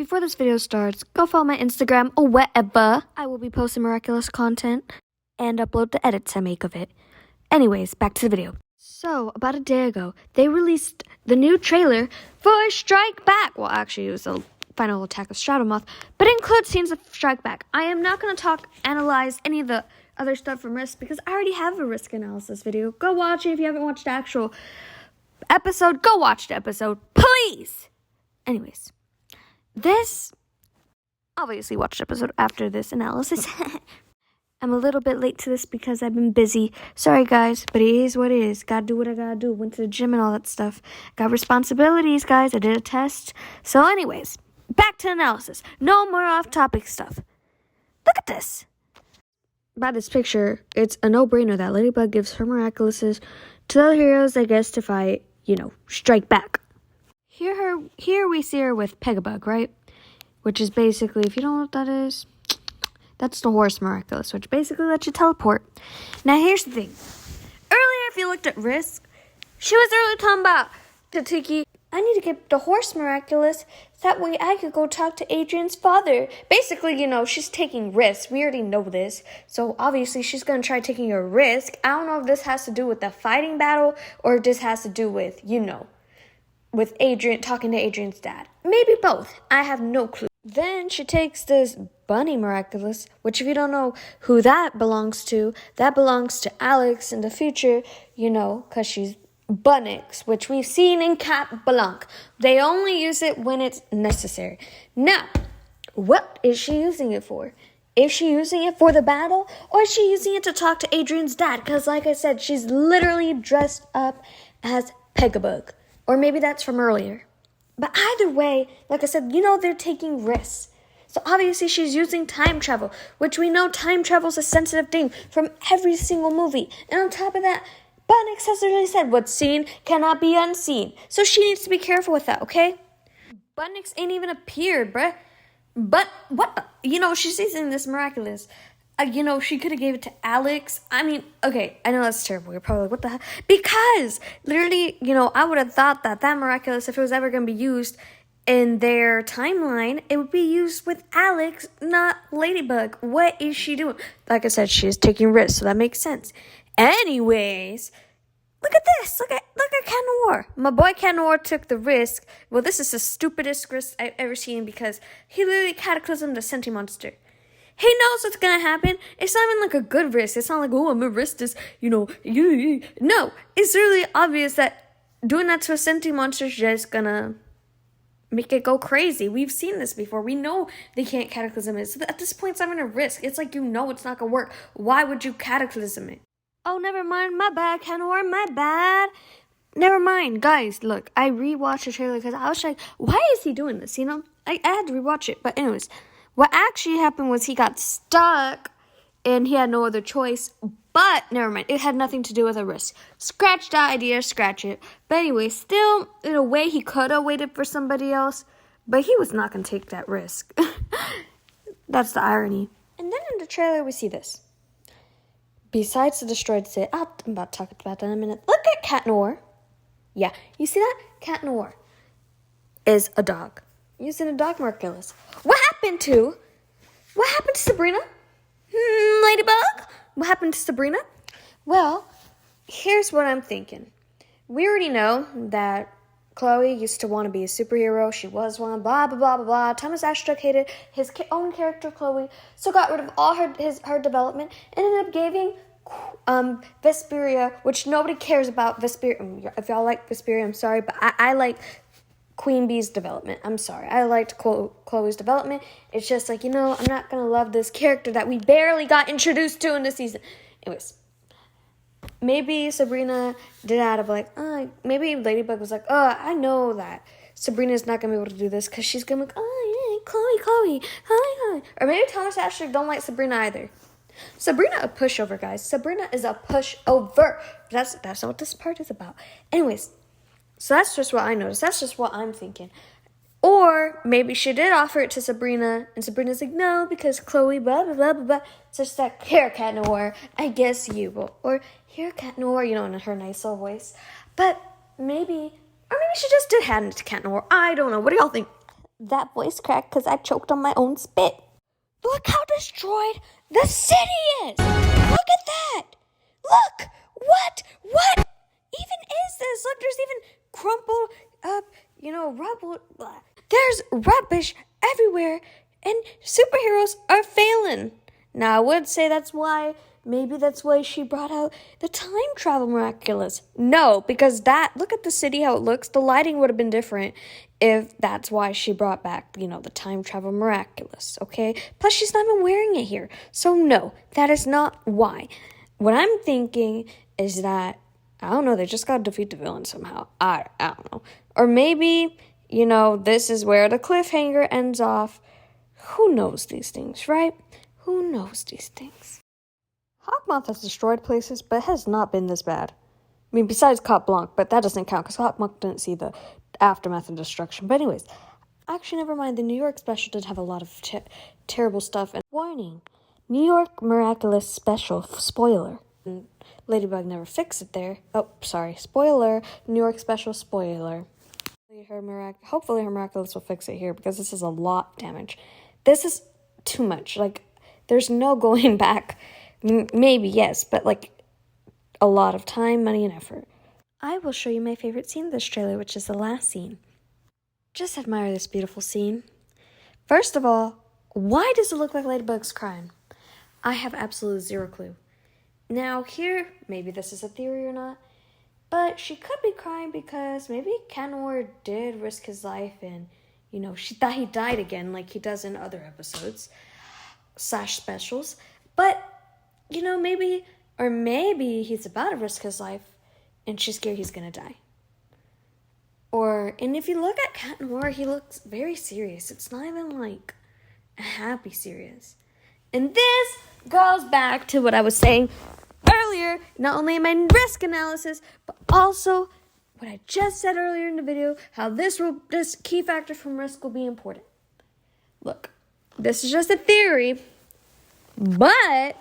Before this video starts, go follow my Instagram or wherever. I will be posting miraculous content and upload the edits I make of it. Anyways, back to the video. So, about a day ago, they released the new trailer for Strikeback. Well, actually, it was the final attack of Shadowmoth, but it includes scenes of Strikeback. I am not going to analyze any of the other stuff from Risk because I already have a Risk analysis video. Go watch it if you haven't watched the actual episode. Go watch the episode, please! Anyways. This, obviously watched the episode after this analysis. I'm a little bit late to this because I've been busy. Sorry guys, but it is what it is. Gotta do what I gotta do. Went to the gym and all that stuff. Got responsibilities, guys. I did a test. So anyways, back to analysis. No more off-topic stuff. Look at this. By this picture, it's a no-brainer that Ladybug gives her miraculouses to the other heroes, I guess, to fight, strike back. Here we see her with Pegabug, right? Which is basically, if you don't know what that is, that's the horse miraculous, which basically lets you teleport. Now, here's the thing. Earlier, if you looked at Risk, she was earlier talking about Tatiki. I need to get the horse miraculous. That way I could go talk to Adrian's father. Basically, she's taking risks. We already know this. So, obviously, she's going to try taking a risk. I don't know if this has to do with the fighting battle or if this has to do with, with Adrian, talking to Adrian's dad. Maybe both. I have no clue. Then she takes this bunny miraculous, which if you don't know who that belongs to Alex in the future, because she's Bunnix, which we've seen in Cat Blanc. They only use it when it's necessary. Now, what is she using it for? Is she using it for the battle, or is she using it to talk to Adrian's dad? Because like I said, she's literally dressed up as Pegabug. Or maybe that's from earlier. But either way, like I said, they're taking risks. So obviously she's using time travel, which we know time travel is a sensitive thing from every single movie. And on top of that, Bunnix has already said what's seen cannot be unseen. So she needs to be careful with that, okay? Bunnix ain't even appeared, bruh. But what? She's using this miraculous. She could have gave it to Alex. I mean, okay, I know that's terrible. You're probably like, what the heck? Because, literally, I would have thought that miraculous, if it was ever going to be used in their timeline, it would be used with Alex, not Ladybug. What is she doing? Like I said, she is taking risks, so that makes sense. Anyways, look at this. Look at Cat Noir. My boy Cat Noir took the risk. Well, this is the stupidest risk I've ever seen because he literally cataclysmed the Senti monster. He knows what's gonna happen. It's not even like a good risk. It's not like, oh, I'm gonna risk this, No, it's really obvious that doing that to a Senti monster is just gonna make it go crazy. We've seen this before. We know they can't cataclysm it. So at this point, it's not even a risk. It's like it's not gonna work. Why would you cataclysm it? Oh, never mind. My bad, Cat Noir. My bad. Never mind. Guys, look, I rewatched the trailer because I was like, why is he doing this? I had to rewatch it. But anyways, what actually happened was he got stuck and he had no other choice. But never mind. It had nothing to do with a risk. Scratch that idea. Scratch it. But anyway, still, in a way, he could have waited for somebody else. But he was not going to take that risk. That's the irony. And then in the trailer, we see this. Besides the destroyed city, I'm about to talk about that in a minute. Look at Cat Noir. Yeah, you see that? Cat Noir is a dog. Using a dog miraculous. What happened to Sabrina? Ladybug? What happened to Sabrina? Well, here's what I'm thinking. We already know that Chloe used to want to be a superhero. She was one, blah, blah, blah, blah, blah. Thomas Ashbrook hated his own character, Chloe, so got rid of all her development and ended up giving Vesperia, which nobody cares about Vesperia. If y'all like Vesperia, I'm sorry, but I like Queen Bee's development. I'm sorry. I liked Chloe's development. It's just like, I'm not going to love this character that we barely got introduced to in this season. Anyways, maybe Sabrina did out of maybe Ladybug was like, oh, I know that Sabrina's not going to be able to do this because she's going to be like, oh, yeah, Chloe. Or maybe Thomas Ashford don't like Sabrina either. Sabrina a pushover, guys. Sabrina is a pushover. That's not what this part is about. Anyways, so that's just what I noticed. That's just what I'm thinking. Or maybe she did offer it to Sabrina, and Sabrina's like, no, because Chloe, blah, blah, blah, blah, blah. So she's like, here, Cat Noir, I guess you will. Or, here, Cat Noir, in her nice little voice. But maybe she just did hand it to Cat Noir. I don't know. What do y'all think? That voice cracked because I choked on my own spit. Look how destroyed the city is! Look at that! Look! What even is this? Look, there's even crumpled up, rubble. Blah. There's rubbish everywhere, and superheroes are failing. Now, I would say maybe that's why she brought out the time travel miraculous. No, because look at the city, how it looks. The lighting would have been different if that's why she brought back, the time travel miraculous, okay? Plus, she's not even wearing it here. So, no, that is not why. What I'm thinking is that, I don't know, they just got to defeat the villain somehow. I don't know. Or maybe, this is where the cliffhanger ends off. Who knows these things, right? Who knows these things? Hawkmoth has destroyed places, but it has not been this bad. I mean, besides Cop Blanc, but that doesn't count because Hawkmoth didn't see the aftermath of destruction. But anyways, actually, never mind. The New York special did have a lot of terrible stuff. And warning, New York Miraculous special, spoiler. And Ladybug never fixed it there. Oh, sorry, spoiler. New York special, spoiler. Hopefully her Miraculous will fix it here because this is a lot damage. This is too much. There's no going back. Maybe, yes, but a lot of time, money, and effort. I will show you my favorite scene of this trailer, which is the last scene. Just admire this beautiful scene. First of all, why does it look like Ladybug's crying? I have absolutely zero clue. Now here, maybe this is a theory or not, but she could be crying because maybe Noir did risk his life and, she thought he died again like he does in other episodes / specials. But, maybe he's about to risk his life and she's scared he's going to die. And if you look at Noir, he looks very serious. It's not even a happy serious. And this goes back to what I was saying earlier, not only in my risk analysis, but also what I just said earlier in the video, how this key factor from risk will be important. Look, this is just a theory, but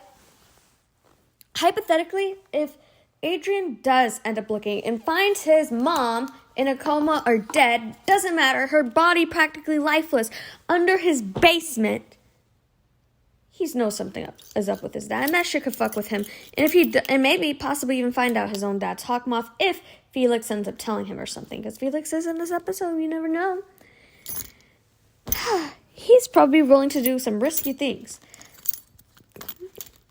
hypothetically, if Adrian does end up looking and finds his mom in a coma or dead, doesn't matter, her body practically lifeless, under his basement, he knows something is up with his dad, and that shit could fuck with him. And maybe possibly even find out his own dad's Hawkmoth if Felix ends up telling him or something. Because Felix is in this episode, you never know. He's probably willing to do some risky things.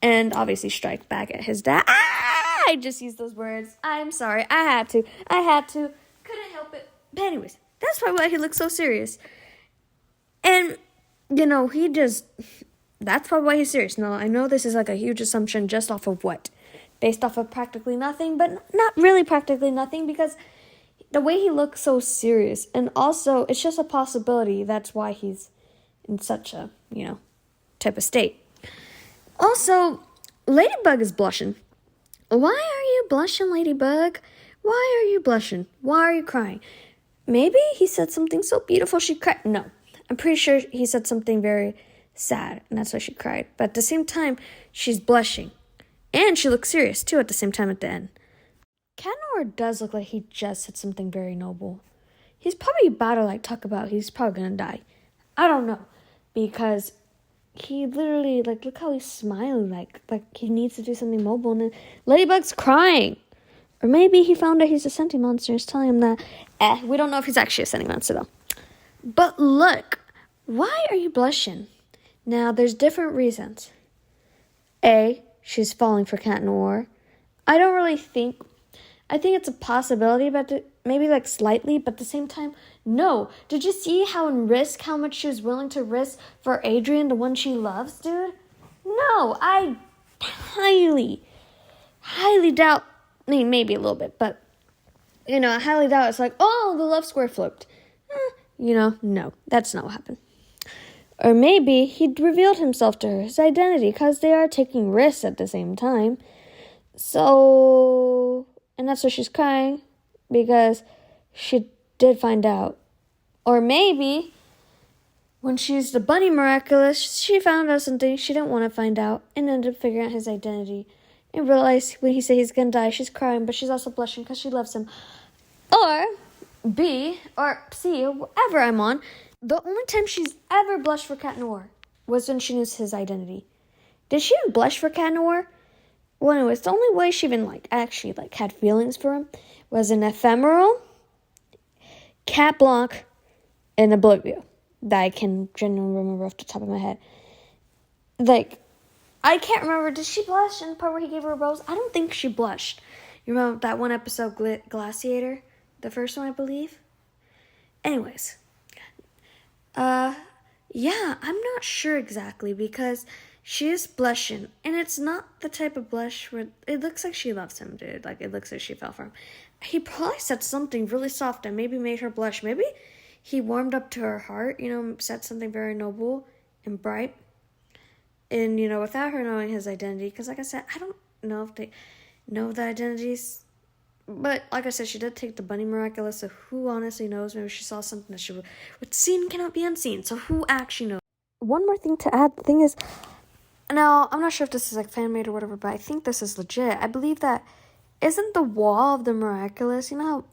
And obviously strike back at his dad. I just used those words. I'm sorry. I had to. Couldn't help it. But anyways, that's probably why he looks so serious. And, that's probably why he's serious. Now, I know this is a huge assumption just off of what? Based off of practically nothing, but not really practically nothing because the way he looks so serious. And also, it's just a possibility. That's why he's in such a, type of state. Also, Ladybug is blushing. Why are you blushing, Ladybug? Why are you blushing? Why are you crying? Maybe he said something so beautiful she cried. No, I'm pretty sure he said something very sad, and that's why she cried. But at the same time, she's blushing. And she looks serious, too, at the same time at the end. Noir does look like he just said something very noble. He's probably about to, talk about he's probably gonna die. I don't know. Because he literally, look how he's smiling, like he needs to do something noble, and then Ladybug's crying. Or maybe he found out he's a sentient monster and is telling him that. We don't know if he's actually a sentient monster, though. But look, why are you blushing? Now, there's different reasons. A, she's falling for Noir. I don't really think... I think it's a possibility, but maybe slightly, but at the same time, no. Did you see how much she was willing to risk for Adrian, the one she loves, dude? No, I highly doubt... I mean, maybe a little bit, but, I highly doubt it's the love square flipped. No, that's not what happened. Or maybe he'd revealed himself to her, his identity, because they are taking risks at the same time. So, and that's why she's crying, because she did find out. Or maybe, when she's the bunny miraculous, she found out something she didn't want to find out, and ended up figuring out his identity. And realized when he said he's going to die, she's crying, but she's also blushing because she loves him. Or B, or C, whatever I'm on, The only time she's ever blushed for Cat Noir was when she knew his identity. Did she even blush for Cat Noir? Well, anyways, the only way she even, actually had feelings for him was in Ephemeral, Cat Blanc, and Oblivion. That I can genuinely remember off the top of my head. I can't remember. Did she blush in the part where he gave her a rose? I don't think she blushed. You remember that one episode, Glaciator? The first one, I believe? Anyways. Yeah, I'm not sure exactly because she is blushing. And it's not the type of blush where it looks like she loves him, dude. It looks like she fell for him. He probably said something really soft and maybe made her blush. Maybe he warmed up to her heart, said something very noble and bright. And, without her knowing his identity, because like I said, I don't know if they know the identities. But like I said, she did take the bunny miraculous, so who honestly knows? Maybe she saw something that she would. What's seen cannot be unseen, so who actually knows? One more thing to add, the thing is, now, I'm not sure if this is fan-made or whatever, but I think this is legit. I believe that, isn't the wall of the miraculous, you know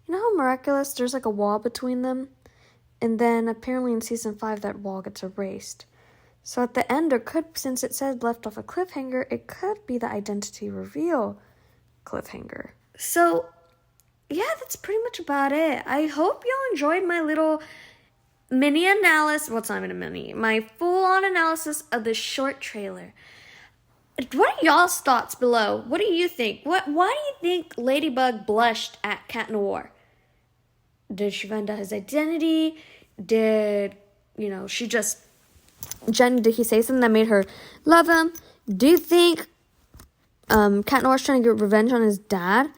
how miraculous, there's a wall between them? And then apparently in season 5, that wall gets erased. So at the end, since it said left off a cliffhanger, it could be the identity reveal cliffhanger. So, yeah, that's pretty much about it. I hope y'all enjoyed my little mini analysis. Well, it's not even a mini. My full-on analysis of the short trailer. What are y'all's thoughts below? What do you think? Why do you think Ladybug blushed at Cat Noir? Did she find out his identity? Did she just... did he say something that made her love him? Do you think Cat Noir's trying to get revenge on his dad?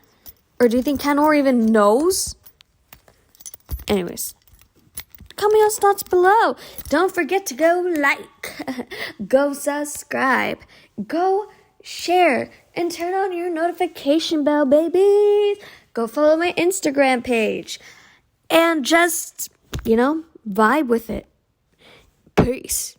Or do you think Cat Noir even knows? Anyways, comment your thoughts below. Don't forget to go like, go subscribe, go share, and turn on your notification bell, babies. Go follow my Instagram page. And just, vibe with it. Peace.